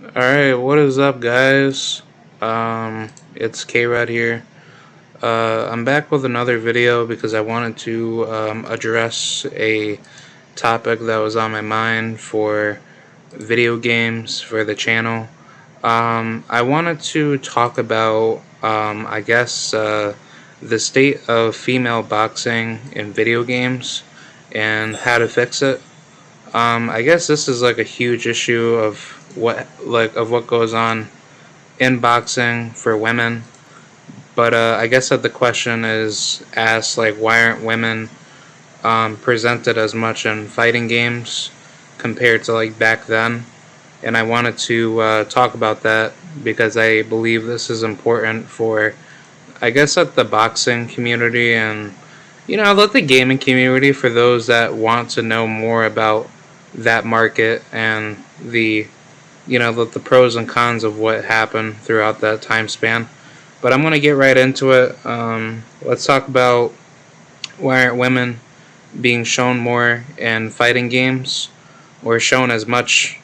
Alright, what is up, guys? It's K-Rod here. I'm back with another video because I wanted to address a topic that was on my mind for video games for the channel. I wanted to talk about, the state of female boxing in video games and how to fix it. I guess this is like a huge issue of what goes on in boxing for women. But I guess that the question is asked, like, why aren't women presented as much in fighting games compared to like back then? And I wanted to talk about that because I believe this is important for, I guess, that the boxing community and let the gaming community, for those that want to know more about that market and the pros and cons of what happened throughout that time span. But I'm gonna get right into it. Let's talk about why aren't women being shown more in fighting games, or shown as much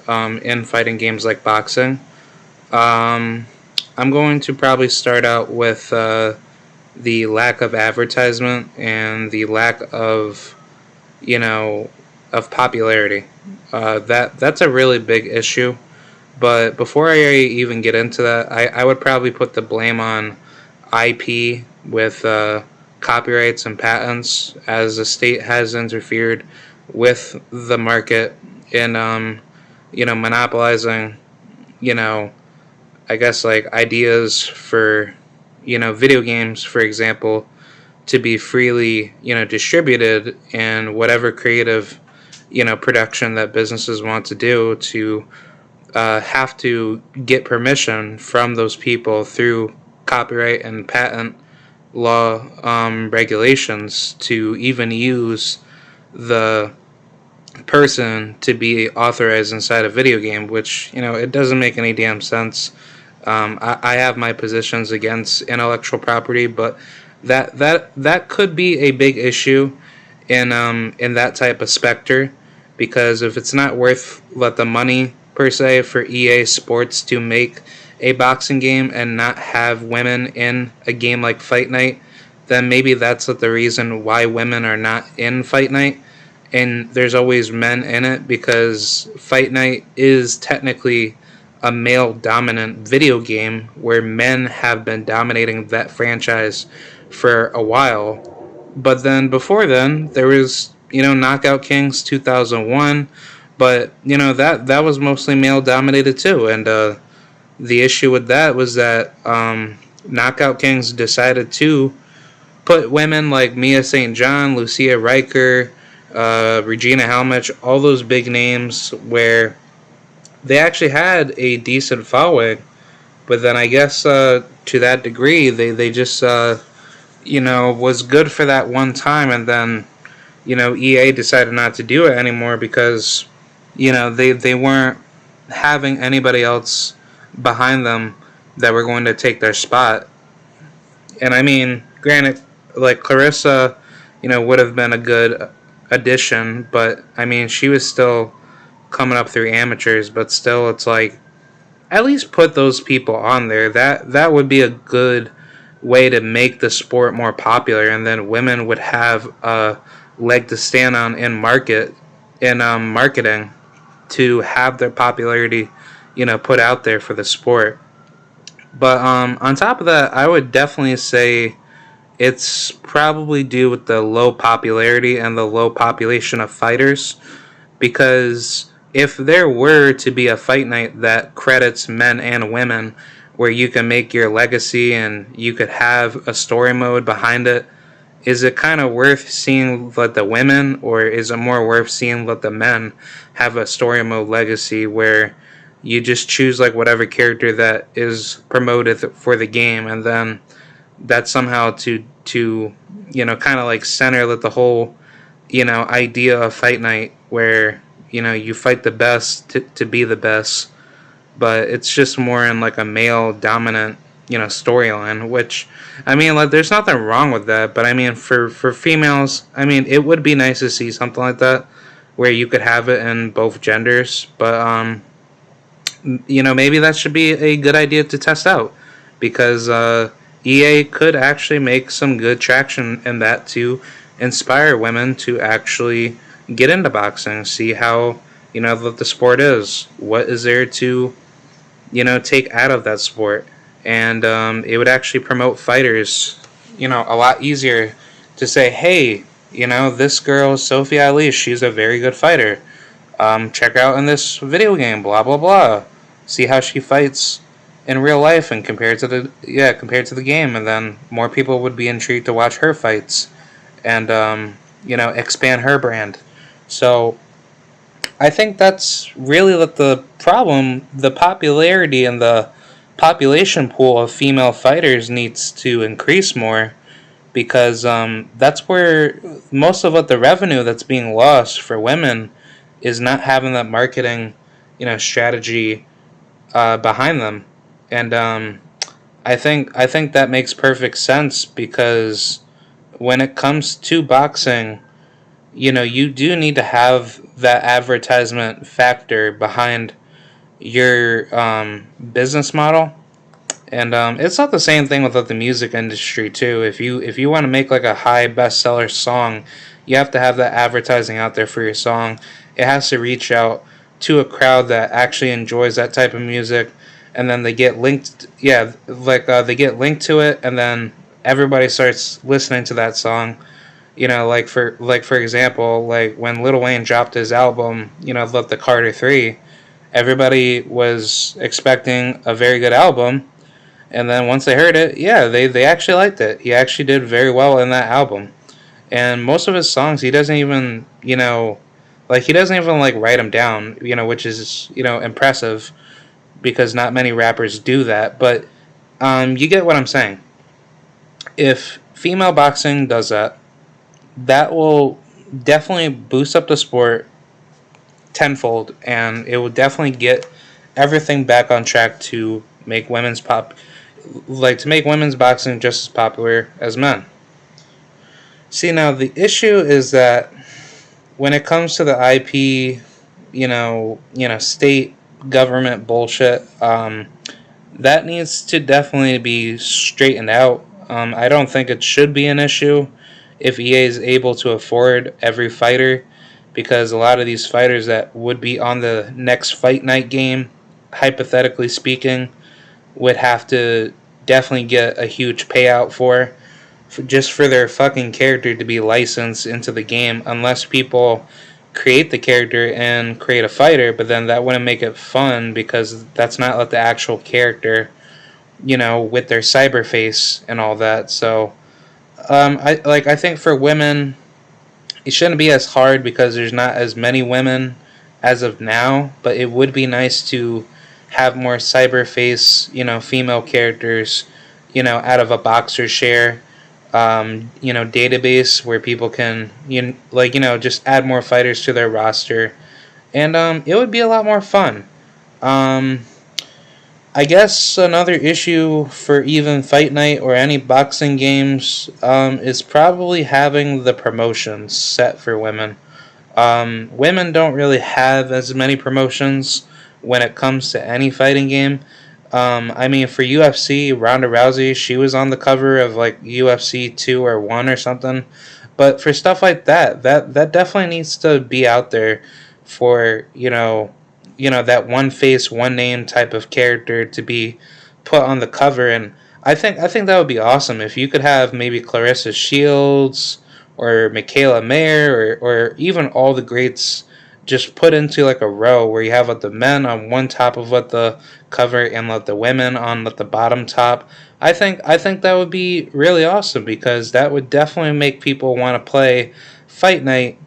in fighting games like boxing. Um, I'm going to probably start out with the lack of advertisement and the lack of you know of popularity. That's a really big issue. But before I even get into that, I would probably put the blame on IP with copyrights and patents, as the state has interfered with the market in monopolizing, you know I guess, like, ideas for video games, for example, to be freely distributed in whatever creative production that businesses want to do, to have to get permission from those people through copyright and patent law regulations to even use the person to be authorized inside a video game, which it doesn't make any damn sense. I have my positions against intellectual property, but that could be a big issue in that type of specter, because if it's not worth the money per se for EA Sports to make a boxing game and not have women in a game like Fight Night, then maybe that's the reason why women are not in Fight Night and there's always men in it, because Fight Night is technically a male dominant video game where men have been dominating that franchise for a while. But then before then, there was Knockout Kings 2001, but that was mostly male dominated too. And the issue with that was that Knockout Kings decided to put women like Mia St. John, Lucia Riker, Regina Halmich, all those big names, where they actually had a decent following. But then I guess to that degree, they just was good for that one time, and then EA decided not to do it anymore because they weren't having anybody else behind them that were going to take their spot. And I mean, granted, like Clarissa, would have been a good addition, but I mean, she was still coming up through amateurs, but still, it's like, at least put those people on there. That would be a good way to make the sport more popular, and then women would have a leg to stand on in marketing, to have their popularity, put out there for the sport. But on top of that, I would definitely say it's probably due with the low popularity and the low population of fighters, because if there were to be a fight night that credits men and women, where you can make your legacy and you could have a story mode behind it, is it kind of worth seeing let the women, or is it more worth seeing let the men have a story mode legacy where you just choose like whatever character that is promoted for the game, and then that's somehow to kind of like center the whole idea of fight night, where you fight the best to be the best, but it's just more in like a male dominant storyline, which I mean, like, there's nothing wrong with that, but I mean, for females, I mean, it would be nice to see something like that where you could have it in both genders. But maybe that should be a good idea to test out, because EA could actually make some good traction in that to inspire women to actually get into boxing, see how the sport is, what is there to take out of that sport, and it would actually promote fighters, a lot easier to say, hey, this girl Sophie Ali, she's a very good fighter. Check out in this video game, blah blah blah. See how she fights in real life and compared to the game, and then more people would be intrigued to watch her fights, and expand her brand. So I think that's really what the problem. The popularity and the population pool of female fighters needs to increase more, because that's where most of what the revenue that's being lost for women is not having that marketing, strategy behind them, and I think that makes perfect sense, because when it comes to boxing, you do need to have that advertisement factor behind your business model. And it's not the same thing with the music industry too. If you want to make like a high bestseller song, you have to have that advertising out there for your song. It has to reach out to a crowd that actually enjoys that type of music, and then they get linked. Yeah, like they get linked to it, and then everybody starts listening to that song. Like for example, like when Lil Wayne dropped his album, the Carter 3, everybody was expecting a very good album, and then once they heard it, yeah, they actually liked it. He actually did very well in that album. And most of his songs, he doesn't even, he doesn't even like write them down, which is, impressive, because not many rappers do that. But you get what I'm saying. If female boxing does that, that will definitely boost up the sport tenfold, and it will definitely get everything back on track to make women's boxing just as popular as men. See, now the issue is that when it comes to the IP, state government bullshit, that needs to definitely be straightened out. I don't think it should be an issue if EA is able to afford every fighter, because a lot of these fighters that would be on the next Fight Night game, hypothetically speaking, would have to definitely get a huge payout just for their fucking character to be licensed into the game, unless people create the character and create a fighter, but then that wouldn't make it fun, because that's not like the actual character, with their cyberface and all that. So I think for women, it shouldn't be as hard, because there's not as many women as of now, but it would be nice to have more cyberface, female characters, out of a boxer share, database where people can, just add more fighters to their roster, and it would be a lot more fun. Um, I guess another issue for even Fight Night or any boxing games is probably having the promotions set for women. Women don't really have as many promotions when it comes to any fighting game. I mean, for UFC, Ronda Rousey, she was on the cover of like UFC 2 or 1 or something. But for stuff like that definitely needs to be out there for, that one face, one name type of character to be put on the cover. And I think that would be awesome if you could have maybe Clarissa Shields or Michaela Mayer, or even all the greats just put into like a row, where you have like the men on one top of what the cover, and let the women on like the bottom top. I think that would be really awesome, because that would definitely make people want to play Fight Night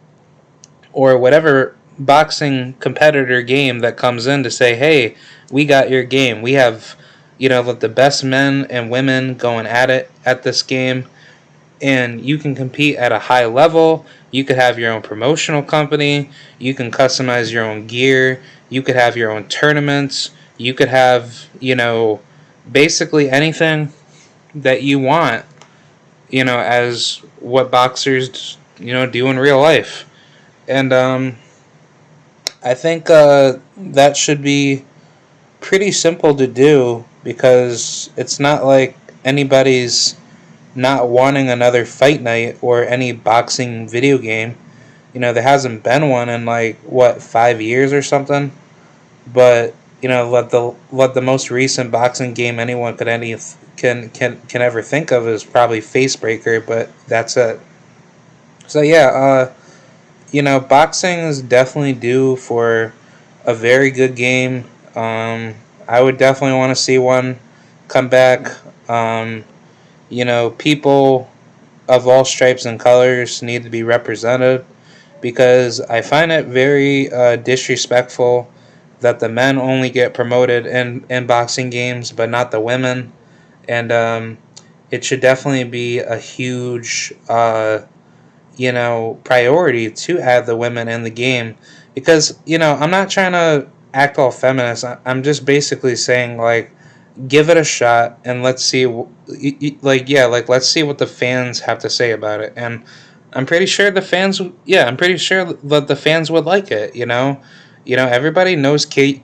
or whatever boxing competitor game that comes in to say, hey, we got your game. We have, like the best men and women going at it at this game, and you can compete at a high level. You could have your own promotional company. You can customize your own gear. You could have your own tournaments. You could have, basically anything that you want, as what boxers, do in real life. And I think that should be pretty simple to do because it's not like anybody's not wanting another fight night or any boxing video game. There hasn't been one in like what 5 years or something. But let the most recent boxing game anyone could any can ever think of is probably Facebreaker, but that's it. So yeah, boxing is definitely due for a very good game. I would definitely want to see one come back. People of all stripes and colors need to be represented because I find it very disrespectful that the men only get promoted in boxing games, but not the women. And it should definitely be a huge, priority to add the women in the game because, I'm not trying to act all feminist. I'm just basically saying, like, give it a shot and let's see, let's see what the fans have to say about it. And I'm pretty sure I'm pretty sure that the fans would like it. Everybody knows Katie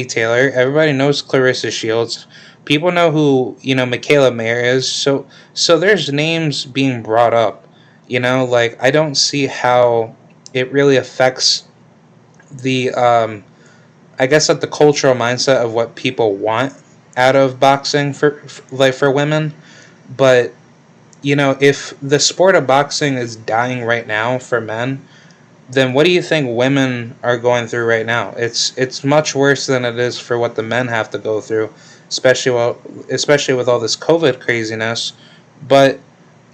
Taylor. Everybody knows Clarissa Shields. People know who Michaela Mayer is. So there's names being brought up. Like I don't see how it really affects the I guess at the cultural mindset of what people want out of boxing for women. But if the sport of boxing is dying right now for men, then what do you think women are going through right now? It's much worse than it is for what the men have to go through, especially with all this COVID craziness. But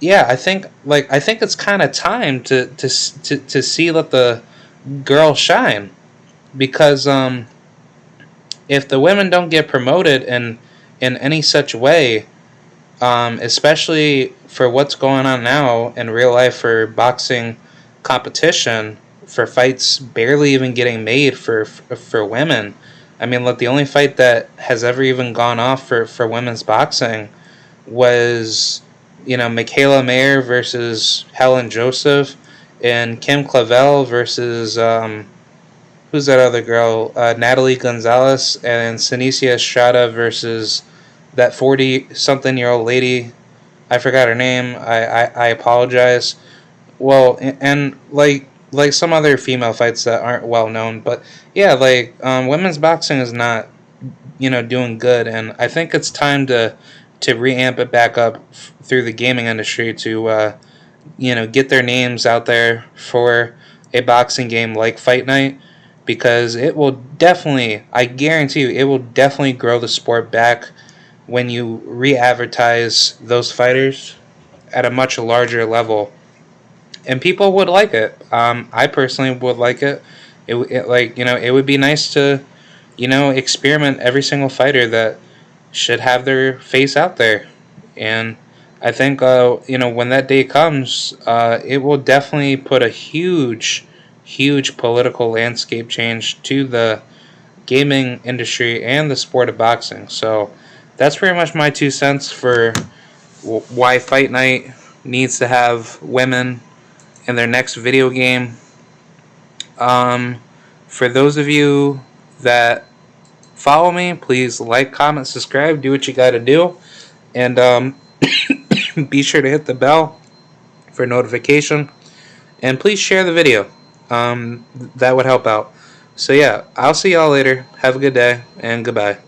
yeah, I think it's kind of time to see let the girl shine because if the women don't get promoted in any such way, especially for what's going on now in real life for boxing competition, for fights barely even getting made for women. I mean, look, the only fight that has ever even gone off for women's boxing was, Michaela Mayer versus Helen Joseph and Kim Clavel versus who's that other girl? Natalie Gonzalez and Sinicia Estrada versus that 40-something-year-old lady. I forgot her name. I apologize. Well, and like some other female fights that aren't well known, but yeah, like women's boxing is not doing good, and I think it's time to reamp it back up through the gaming industry to get their names out there for a boxing game like Fight Night because it will definitely, I guarantee you, it will definitely grow the sport back when you re-advertise those fighters at a much larger level, and people would like it. I personally would like it. It would be nice to, experiment every single fighter that should have their face out there, and I think when that day comes, it will definitely put a huge political landscape change to the gaming industry and the sport of boxing. So that's pretty much my 2 cents for why Fight Night needs to have women in their next video game. For those of you that follow me, please like, comment, subscribe, do what you got to do, and be sure to hit the bell for notification, and please share the video. That would help out. So yeah, I'll see y'all later. Have a good day, and goodbye.